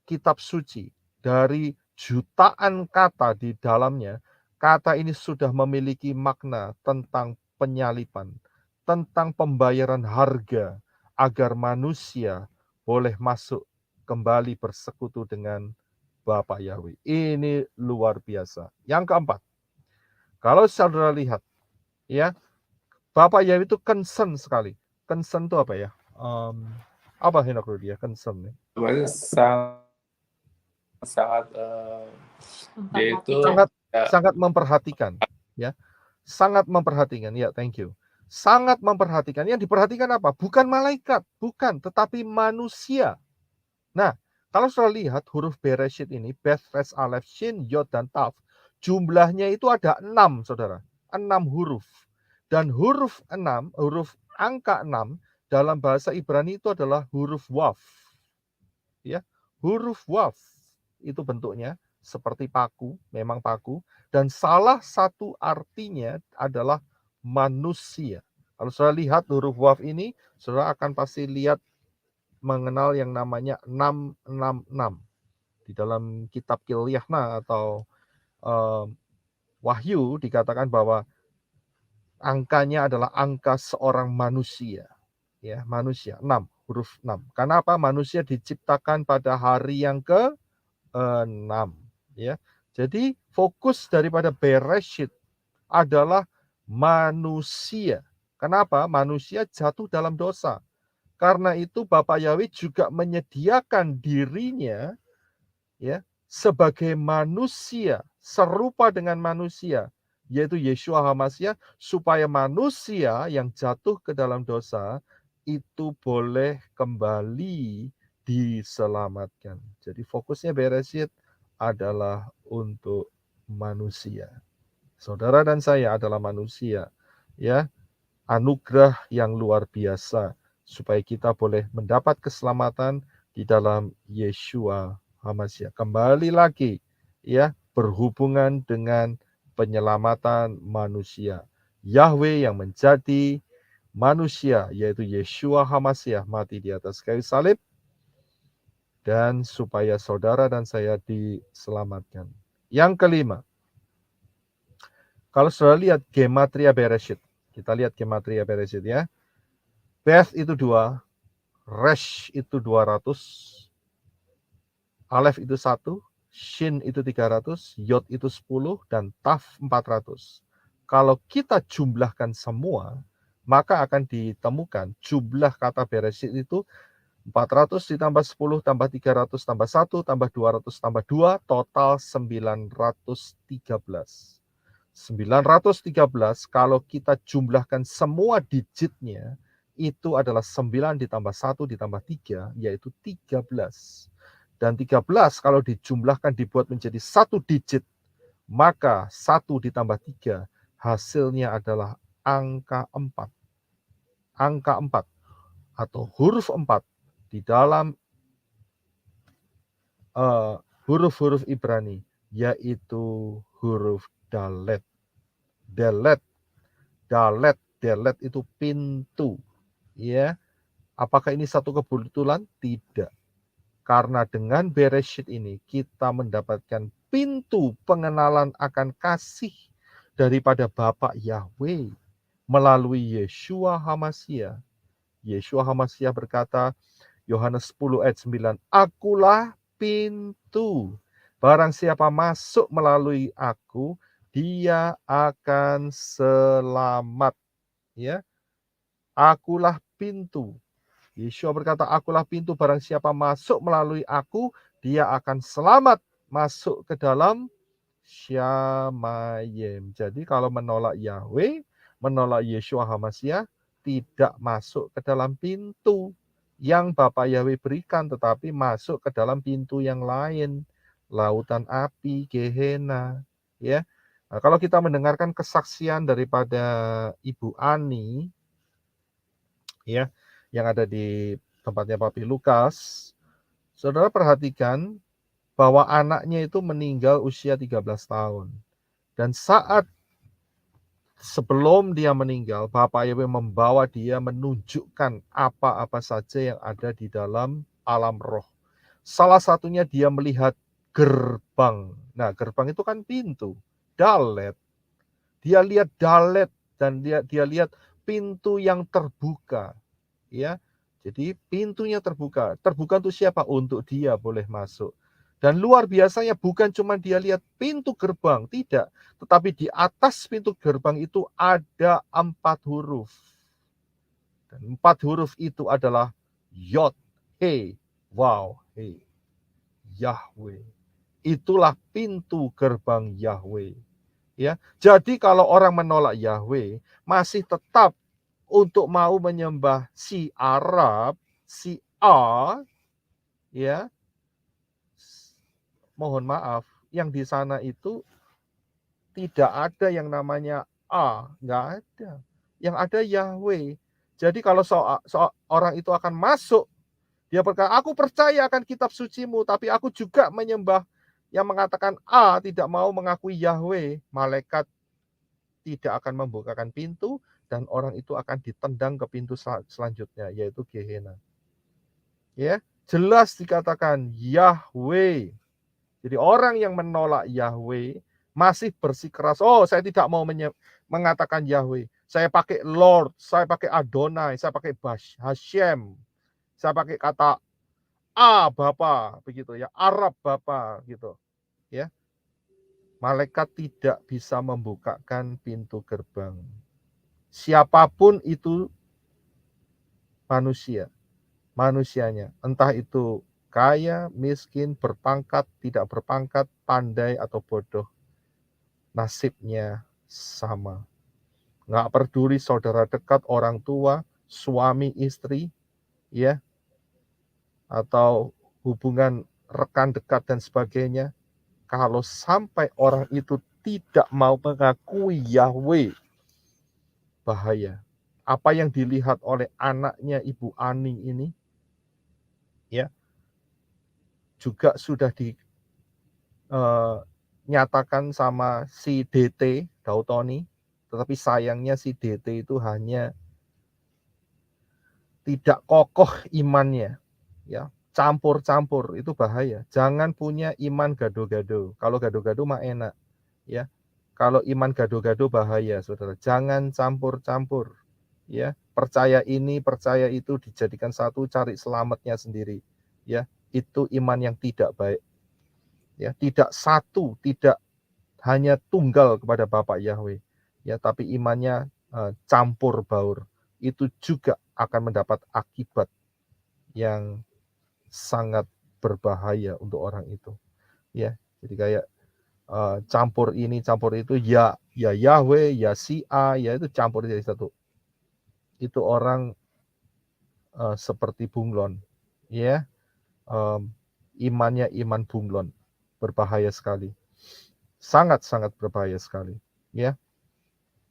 S1: kitab suci. Dari jutaan kata di dalamnya, kata ini sudah memiliki makna tentang penyaliban, tentang pembayaran harga agar manusia boleh masuk kembali bersekutu dengan Bapak Yahweh. Ini luar biasa. Yang keempat, kalau saudara lihat, ya, Bapak Yahweh itu concern sekali. Concern itu apa ya? Apa Henok Rudia? Concern ya?
S2: Sangat dia itu
S1: sangat memperhatikan, ya. Sangat memperhatikan. Ya, thank you. Sangat memperhatikan. Yang diperhatikan apa? Bukan malaikat, bukan, tetapi manusia. Nah, kalau sudah lihat huruf Bereshit ini, Bet, Res, Alef, Shin, Yod, dan Tav, jumlahnya itu ada 6, saudara. 6 huruf. Dan huruf 6, huruf angka 6, dalam bahasa Ibrani itu adalah huruf Waf. Ya, huruf Waf. Itu bentuknya seperti paku, memang paku. Dan salah satu artinya adalah manusia. Kalau saudara lihat huruf Waf ini, saudara akan pasti lihat mengenal yang namanya 666. Di dalam kitab Kilyahna atau Wahyu dikatakan bahwa angkanya adalah angka seorang manusia. Ya, manusia, 6, huruf 6. Karena apa? Manusia diciptakan pada hari yang ke-6. Ya. Jadi fokus daripada Bereshit adalah manusia. Kenapa? Manusia jatuh dalam dosa. Karena itu Bapak Yahweh juga menyediakan dirinya, ya, sebagai manusia, serupa dengan manusia, yaitu Yeshua HaMashiach, supaya manusia yang jatuh ke dalam dosa itu boleh kembali diselamatkan. Jadi fokusnya Bereshit adalah untuk manusia. Saudara dan saya adalah manusia, ya. Anugerah yang luar biasa supaya kita boleh mendapat keselamatan di dalam Yeshua HaMashiach. Kembali lagi, ya, berhubungan dengan penyelamatan manusia. Yahweh yang menjadi manusia, yaitu Yeshua HaMashiach, mati di atas kayu salib, dan supaya saudara dan saya diselamatkan. Yang kelima, kalau saudara lihat gematria Bereshit, kita lihat gematria Bereshit ya. Beth itu 2, Resh itu 200, Alef itu 1, Shin itu 300, Yod itu 10, dan Tav 400. Kalau kita jumlahkan semua, maka akan ditemukan jumlah kata Bereshit itu 400 ditambah 10 tambah 300 tambah 1 tambah 200 tambah 2, total 913. 913 kalau kita jumlahkan semua digitnya, itu adalah 9 ditambah 1 ditambah 3, yaitu 13. Dan 13 kalau dijumlahkan dibuat menjadi 1 digit, maka 1 ditambah 3 hasilnya adalah angka 4. Angka 4 atau huruf 4 di dalam huruf-huruf Ibrani, yaitu huruf Dalet. Dalet, Dalet itu pintu. Ya, apakah ini satu kebetulan? Tidak. Karena dengan Bereshit ini kita mendapatkan pintu pengenalan akan kasih daripada Bapa Yahweh melalui Yeshua HaMashiach. Yeshua HaMashiach berkata, Yohanes 10 ayat 9, Akulah pintu. Barang siapa masuk melalui aku, dia akan selamat. Ya, akulah pintu. Yeshua berkata, akulah pintu, barang siapa masuk melalui aku, dia akan selamat masuk ke dalam Syamayim. Jadi kalau menolak Yahweh, menolak Yeshua HaMashiach, tidak masuk ke dalam pintu yang Bapa Yahweh berikan, tetapi masuk ke dalam pintu yang lain, lautan api, Gehenna. Ya, nah, kalau kita mendengarkan kesaksian daripada Ibu Ani, ya, yang ada di tempatnya Papi Lukas, saudara perhatikan bahwa anaknya itu meninggal usia 13 tahun. Dan saat sebelum dia meninggal, Bapak Yahweh membawa dia menunjukkan apa-apa saja yang ada di dalam alam roh. Salah satunya dia melihat gerbang. Nah, gerbang itu kan pintu, dalet. Dia lihat dalet dan dia lihat pintu yang terbuka. Ya, jadi pintunya terbuka. Terbuka untuk siapa? Untuk dia boleh masuk. Dan luar biasanya bukan cuma dia lihat pintu gerbang, tidak. Tetapi di atas pintu gerbang itu ada 4 huruf. Dan 4 huruf itu adalah Yod, He, Waw, He, Yahweh. Itulah pintu gerbang Yahweh. Ya, jadi kalau orang menolak Yahweh, masih tetap untuk mau menyembah si Arab, si A, ya, mohon maaf, yang di sana itu tidak ada yang namanya A, nggak ada. Yang ada Yahweh. Jadi kalau orang itu akan masuk, dia berkata, aku percaya akan kitab sucimu, tapi aku juga menyembah yang mengatakan A, tidak mau mengakui Yahweh, malaikat tidak akan membukakan pintu, dan orang itu akan ditendang ke pintu selanjutnya, yaitu Gehenna. Ya, jelas dikatakan Yahweh. Jadi orang yang menolak Yahweh masih bersikeras, oh saya tidak mau mengatakan Yahweh. Saya pakai Lord, saya pakai Adonai, saya pakai Hashem. Saya pakai kata A Bapa, begitu ya, Arab Bapa gitu. Ya. Malaikat tidak bisa membukakan pintu gerbang. Siapapun itu manusianya, entah itu kaya, miskin, berpangkat, tidak berpangkat, pandai atau bodoh, nasibnya sama. Nggak peduli saudara dekat, orang tua, suami, istri, ya, atau hubungan rekan dekat dan sebagainya. Kalau sampai orang itu tidak mau mengakui Yahweh, bahaya. Apa yang dilihat oleh anaknya Ibu Ani ini, ya, juga sudah dinyatakan sama si DT Dautoni, tetapi sayangnya si DT itu hanya tidak kokoh imannya, ya, campur-campur, itu bahaya. Jangan punya iman gado-gado. Kalau gado-gado mah enak, ya. Kalau iman gado-gado bahaya, saudara. Jangan campur-campur, ya. Percaya ini, percaya itu, dijadikan satu, cari selamatnya sendiri, ya. Itu iman yang tidak baik, ya. Tidak satu, tidak hanya tunggal kepada Bapa Yahweh, ya, tapi imannya campur baur. Itu juga akan mendapat akibat yang sangat berbahaya untuk orang itu, ya. Jadi kayak campur ini campur itu, ya Yahweh, ya si A, ya itu campur jadi satu. Itu orang seperti bunglon, ya, imannya iman bunglon, berbahaya sekali, sangat-sangat berbahaya sekali, ya.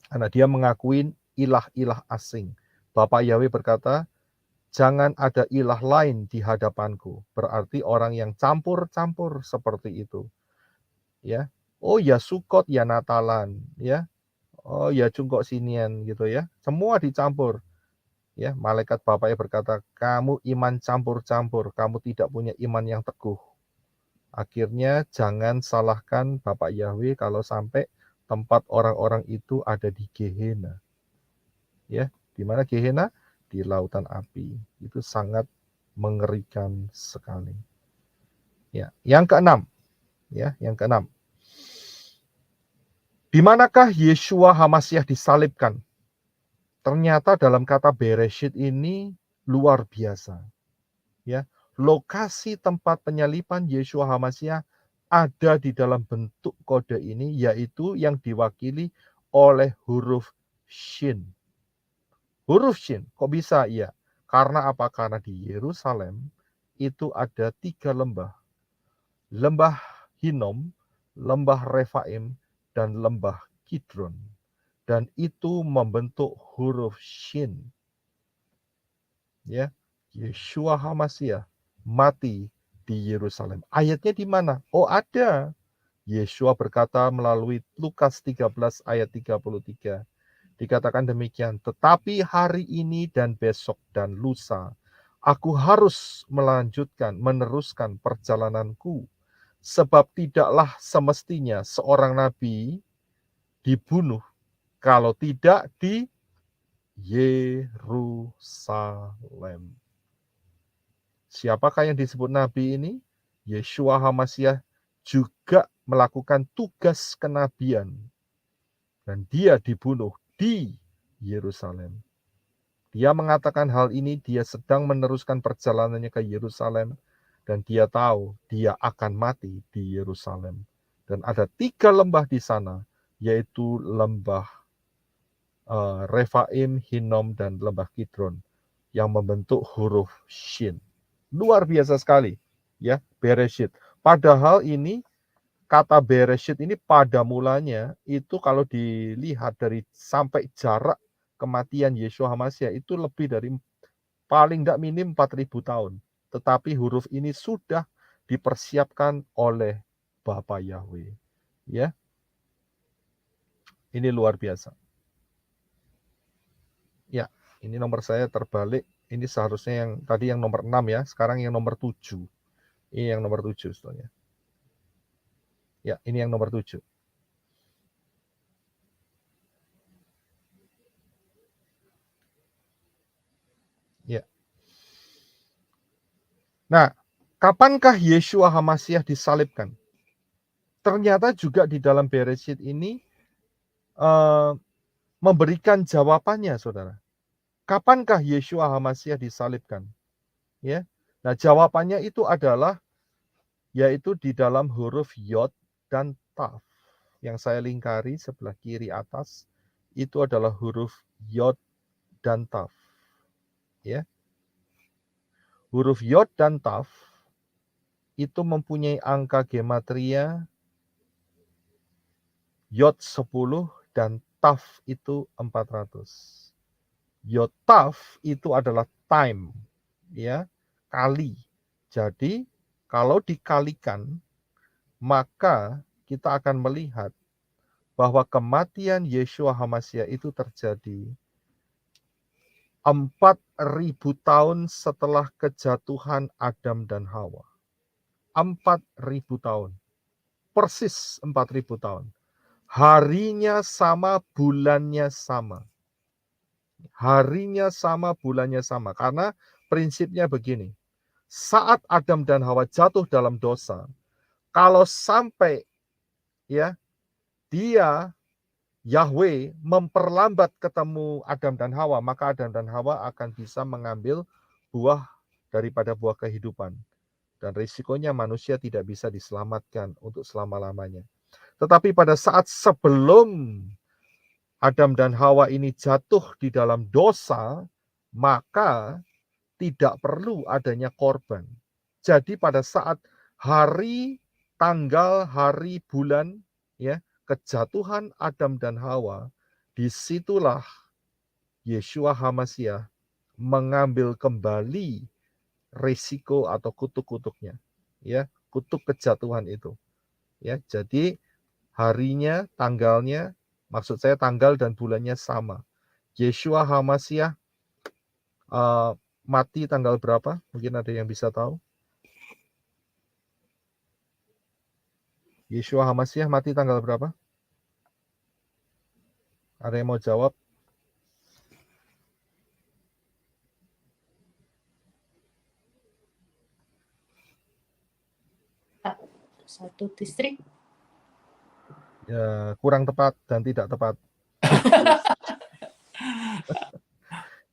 S1: Karena dia mengakuin ilah-ilah asing. Bapak Yahweh berkata, jangan ada ilah lain di hadapanku. Berarti orang yang campur-campur seperti itu, ya. Oh ya Sukot, ya Natalan, ya. Oh ya Cungkok Sinian gitu ya. Semua dicampur. Ya, malaikat bapaknya berkata, kamu iman campur-campur, kamu tidak punya iman yang teguh. Akhirnya jangan salahkan Bapak Yahweh kalau sampai tempat orang-orang itu ada di Gehenna. Ya, di mana Gehenna? Di lautan api. Itu sangat mengerikan sekali. Ya, yang keenam. Ya, yang keenam. Di manakah Yeshua HaMasyiah disalibkan? Ternyata dalam kata Bereshit ini luar biasa. Ya, lokasi tempat penyaliban Yeshua HaMasyiah ada di dalam bentuk kode ini, yaitu yang diwakili oleh huruf Shin. Huruf Shin, kok bisa? Ya, karena apa? Karena di Yerusalem itu ada 3 lembah. Lembah Hinnom, lembah Refaim, dan lembah Kidron. Dan itu membentuk huruf Shin. Ya, Yeshua HaMasyiah mati di Yerusalem. Ayatnya di mana? Oh, ada. Yeshua berkata melalui Lukas 13 ayat 33. Dikatakan demikian, tetapi hari ini dan besok dan lusa, aku harus meneruskan perjalananku, sebab tidaklah semestinya seorang nabi dibunuh kalau tidak di Yerusalem. Siapakah yang disebut nabi ini? Yeshua HaMasyiah juga melakukan tugas kenabian. Dan dia dibunuh di Yerusalem. Dia mengatakan hal ini, dia sedang meneruskan perjalanannya ke Yerusalem. Dan dia tahu dia akan mati di Yerusalem. Dan ada 3 lembah di sana, yaitu lembah Refaim, Hinnom, dan lembah Kidron, yang membentuk huruf Shin. Luar biasa sekali, ya, Bereshit. Padahal ini kata Bereshit ini pada mulanya itu kalau dilihat dari sampai jarak kematian Yeshua HaMasyiah itu lebih dari paling tidak minim 4.000 tahun. Tetapi huruf ini sudah dipersiapkan oleh Bapa Yahweh. Ya, ini luar biasa. Ya, ini nomor saya terbalik. Ini seharusnya yang tadi yang nomor 6 ya, sekarang yang nomor 7. Ini yang nomor 7 sebetulnya. Ya, ini yang nomor 7. Ya. Nah, kapankah Yeshua HaMasyiah disalibkan? Ternyata juga di dalam Bereshit ini memberikan jawabannya, saudara. Kapankah Yeshua HaMasyiah disalibkan? Ya. Nah, jawabannya itu adalah yaitu di dalam huruf Yod dan Taf. Yang saya lingkari sebelah kiri atas itu adalah huruf Yod dan Taf. Ya. Huruf Yod dan Taf itu mempunyai angka gematria Yod 10 dan Taf itu 400. Yod Taf itu adalah time, ya, kali. Jadi kalau dikalikan, maka kita akan melihat bahwa kematian Yeshua HaMasyiah itu terjadi 4.000 tahun setelah kejatuhan Adam dan Hawa. 4.000 tahun. Persis 4.000 tahun. Harinya sama, bulannya sama. Harinya sama, bulannya sama. Karena prinsipnya begini. Saat Adam dan Hawa jatuh dalam dosa, kalau sampai ya dia Yahweh memperlambat ketemu Adam dan Hawa, maka Adam dan Hawa akan bisa mengambil buah daripada buah kehidupan. Dan risikonya manusia tidak bisa diselamatkan untuk selama-lamanya. Tetapi pada saat sebelum Adam dan Hawa ini jatuh di dalam dosa, maka tidak perlu adanya korban. Jadi pada saat hari, tanggal, hari, bulan, ya, kejatuhan Adam dan Hawa, disitulah Yeshua HaMasyiah mengambil kembali risiko atau kutuk-kutuknya, ya, kutuk kejatuhan itu, ya. Jadi harinya, tanggalnya, maksud saya tanggal dan bulannya sama. Yeshua HaMasyiah Mati tanggal berapa? Mungkin ada yang bisa tahu. Yeshua HaMashiach mati tanggal berapa? Ada yang mau jawab?
S3: Satu distrik.
S1: Ya, kurang tepat dan tidak tepat.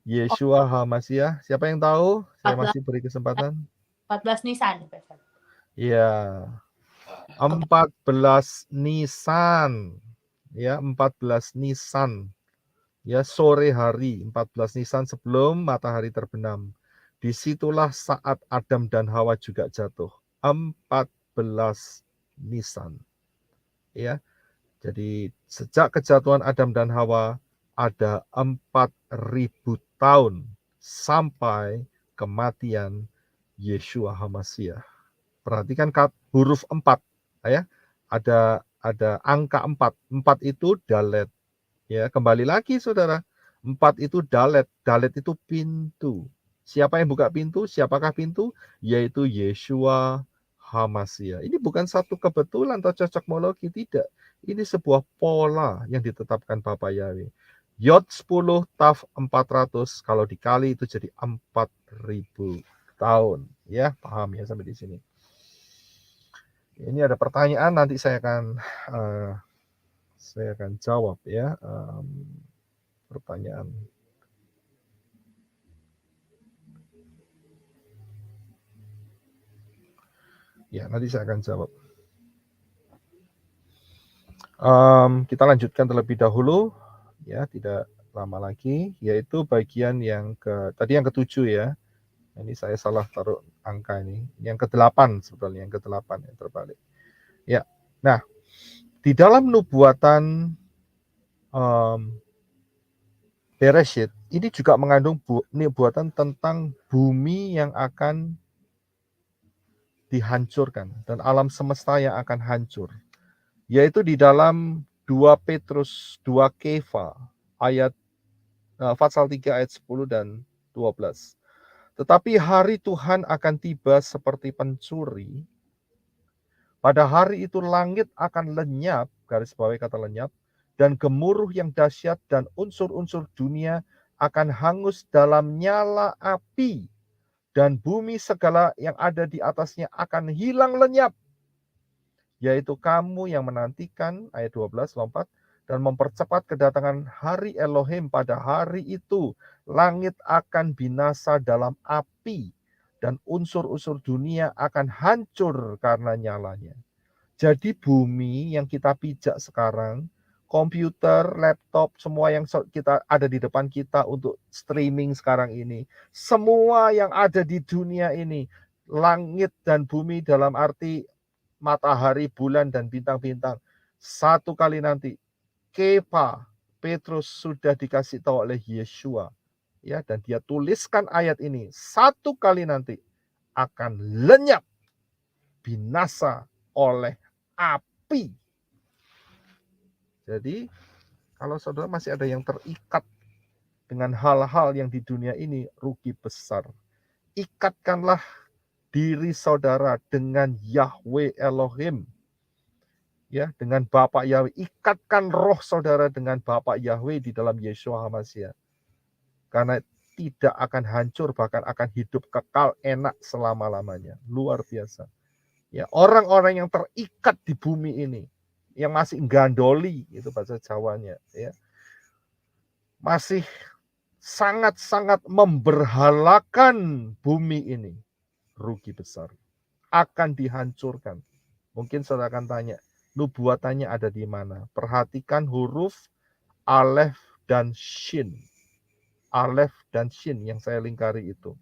S1: Yeshua HaMashiach. Siapa yang tahu? Saya masih beri kesempatan.
S3: 14 Nisan.
S1: Ya, 14 Nisan. Ya, 14 Nisan. Ya, sore hari 14 Nisan sebelum matahari terbenam. Disitulah saat Adam dan Hawa juga jatuh. 14 Nisan. Ya. Jadi sejak kejatuhan Adam dan Hawa ada 4.000 tahun sampai kematian Yeshua HaMashiach. Perhatikan huruf 4 ya. Ada angka 4. 4 itu dalet. Ya, kembali lagi Saudara. 4 itu dalet. Dalet itu pintu. Siapa yang buka pintu? Siapakah pintu? Yaitu Yeshua HaMashiach. Ini bukan satu kebetulan atau cocokmologi, tidak. Ini sebuah pola yang ditetapkan Bapa Yahweh. Yod 10 Taf 400 kalau dikali itu jadi 4.000 tahun. Ya, paham ya sampai di sini. Ini ada pertanyaan, nanti saya akan jawab ya. Pertanyaan. Ya, nanti saya akan jawab. Kita lanjutkan terlebih dahulu, ya, tidak lama lagi, yaitu bagian yang tadi yang ke-7 ya. Ini saya salah taruh angka ini. Yang ke-8 sebetulnya, yang ke-8 yang terbalik. Ya, nah, di dalam nubuatan Bereshit, ini juga mengandung nubuatan tentang bumi yang akan dihancurkan dan alam semesta yang akan hancur. Yaitu di dalam 2 Petrus 2 Kefa ayat pasal 3 ayat 10 dan 12. Tetapi hari Tuhan akan tiba seperti pencuri. Pada hari itu langit akan lenyap, garis bawahi kata lenyap, dan gemuruh yang dahsyat dan unsur-unsur dunia akan hangus dalam nyala api, dan bumi segala yang ada di atasnya akan hilang lenyap. Yaitu kamu yang menantikan, ayat 12 lompat, dan mempercepat kedatangan hari Elohim pada hari itu, langit akan binasa dalam api, dan unsur-unsur dunia akan hancur karena nyalanya. Jadi bumi yang kita pijak sekarang, komputer, laptop, semua yang kita ada di depan kita untuk streaming sekarang ini, semua yang ada di dunia ini, langit dan bumi dalam arti matahari, bulan, dan bintang-bintang, satu kali nanti, Kefa, Petrus sudah dikasih tahu oleh Yeshua, ya, dan dia tuliskan ayat ini, satu kali nanti akan lenyap, binasa oleh api. Jadi, kalau saudara masih ada yang terikat dengan hal-hal yang di dunia ini, rugi besar. Ikatkanlah diri saudara dengan Yahweh Elohim, ya, dengan Bapak Yahweh. Ikatkan roh saudara dengan Bapak Yahweh di dalam Yeshua HaMashiach. Karena tidak akan hancur, bahkan akan hidup kekal enak selama-lamanya. Luar biasa. Ya, orang-orang yang terikat di bumi ini, yang masih gandoli, itu bahasa Jawanya, ya, masih sangat-sangat memberhalakan bumi ini, rugi besar. Akan dihancurkan. Mungkin saudara akan tanya, nubuatannya ada di mana? Perhatikan huruf Alef dan Shin. Alef dan Shin yang saya lingkari itu.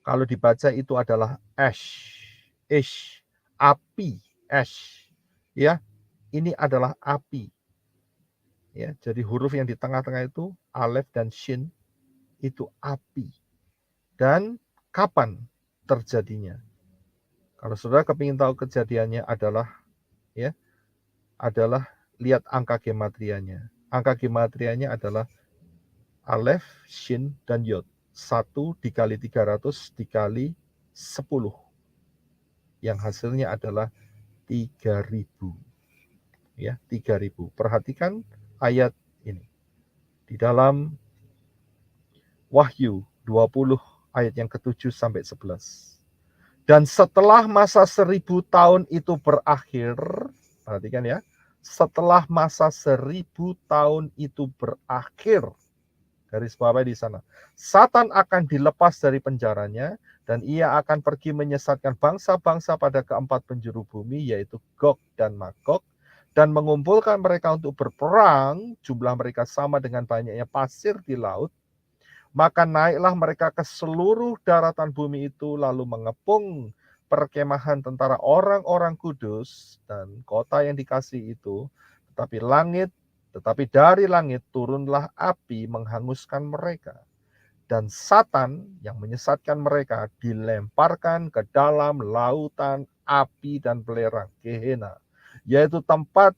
S1: Kalau dibaca itu adalah ash, api, ash. Ya, ini adalah api. Ya, jadi huruf yang di tengah-tengah itu Alef dan Shin itu api. Dan kapan terjadinya? Kalau saudara kepingin tahu kejadiannya adalah lihat angka gematrianya. Angka gematrianya adalah Alef, Shin, dan Yod. 1 dikali 300 dikali 10. Yang hasilnya adalah 3.000. Ya, 3.000. Perhatikan ayat ini. Di dalam Wahyu 20 ayat yang ke-7 sampai 11. Dan setelah masa 1000 tahun itu berakhir, perhatikan ya, setelah masa 1000 tahun itu berakhir, garis bawah di sana, Satan akan dilepas dari penjaranya dan ia akan pergi menyesatkan bangsa-bangsa pada keempat penjuru bumi, yaitu Gog dan Magog, dan mengumpulkan mereka untuk berperang. Jumlah mereka sama dengan banyaknya pasir di laut. Maka naiklah mereka ke seluruh daratan bumi itu, lalu mengepung perkemahan tentara orang-orang kudus dan kota yang dikasihi itu. Tetapi dari langit turunlah api menghanguskan mereka. Dan Satan yang menyesatkan mereka dilemparkan ke dalam lautan api dan belerang, Gehenna, yaitu tempat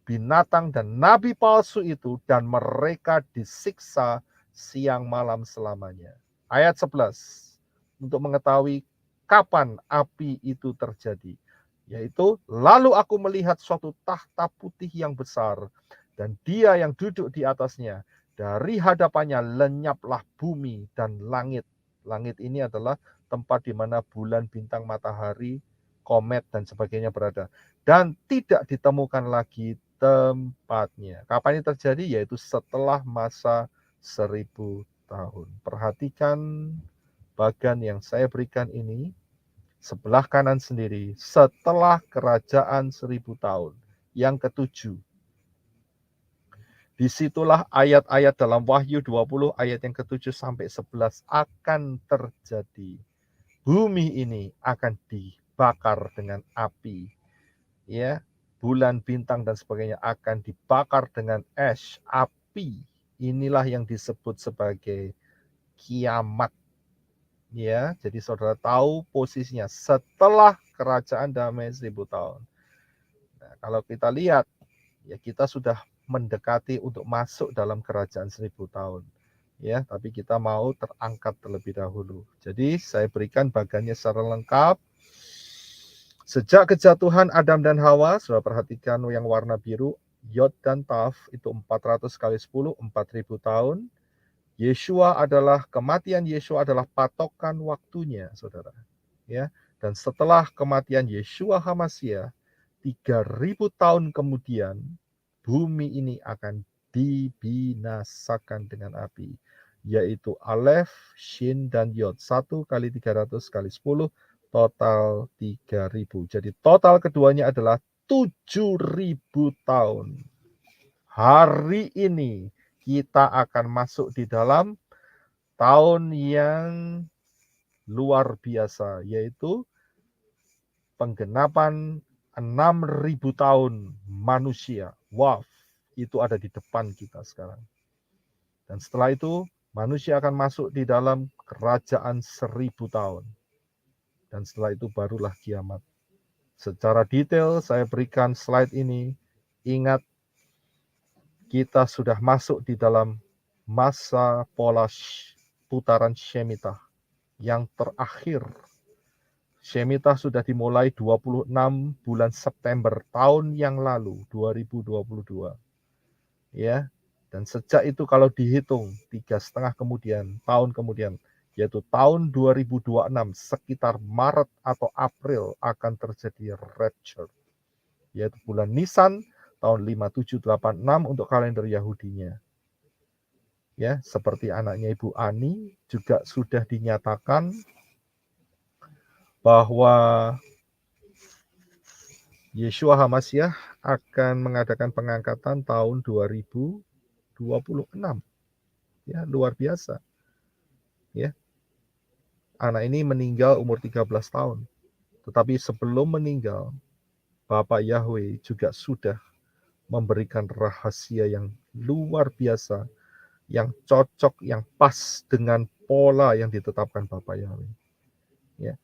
S1: binatang dan nabi palsu itu, dan mereka disiksa siang malam selamanya. Ayat 11, untuk mengetahui kapan api itu terjadi, yaitu lalu aku melihat suatu tahta putih yang besar, dan dia yang duduk di atasnya. Dari hadapannya lenyaplah bumi dan langit. Langit ini adalah tempat di mana bulan, bintang, matahari, komet, dan sebagainya berada. Dan tidak ditemukan lagi tempatnya. Kapan ini terjadi? Yaitu setelah masa 1000 tahun. Perhatikan bagan yang saya berikan ini, sebelah kanan sendiri, setelah kerajaan 1000 tahun. Yang ke-7. Disitulah ayat-ayat dalam Wahyu 20 ayat yang ke-7 sampai 11 akan terjadi. Bumi ini akan dibakar dengan api. Ya, bulan, bintang, dan sebagainya akan dibakar dengan ash, api. Inilah yang disebut sebagai kiamat. Ya, jadi saudara tahu posisinya setelah kerajaan damai 1000 tahun. Nah, kalau kita lihat, ya kita sudah mendekati untuk masuk dalam kerajaan 1000 tahun. Ya, tapi kita mau terangkat terlebih dahulu. Jadi saya berikan bagannya secara lengkap. Sejak kejatuhan Adam dan Hawa, sudah perhatikan yang warna biru, Yod dan Taf, itu 400 kali 10, 4000 tahun. Kematian Yeshua adalah patokan waktunya, saudara. Ya, dan setelah kematian Yeshua HaMashiach, 3000 tahun kemudian, bumi ini akan dibinasakan dengan api, yaitu Alef, Shin, dan Yod. 1 kali 300 kali 10, total 3000. Jadi total keduanya adalah 7000 tahun. Hari ini kita akan masuk di dalam tahun yang luar biasa, yaitu penggenapan 6000 tahun manusia. Waf, itu ada di depan kita sekarang. Dan setelah itu, manusia akan masuk di dalam kerajaan 1000 tahun. Dan setelah itu barulah kiamat. Secara detail saya berikan slide ini. Ingat, kita sudah masuk di dalam masa pola putaran Shemitah yang terakhir. Shemitah sudah dimulai 26 bulan September tahun yang lalu, 2022. Ya, dan sejak itu kalau dihitung 3,5 tahun kemudian, yaitu tahun 2026, sekitar Maret atau April akan terjadi rapture, yaitu bulan Nisan tahun 5786 untuk kalender Yahudinya. Ya, seperti anaknya Ibu Ani juga sudah dinyatakan bahwa Yeshua HaMashiach akan mengadakan pengangkatan tahun 2026. Ya, luar biasa. Ya. Anak ini meninggal umur 13 tahun. Tetapi sebelum meninggal, Bapak Yahweh juga sudah memberikan rahasia yang luar biasa, yang cocok, yang pas dengan pola yang ditetapkan Bapak Yahweh. Ya.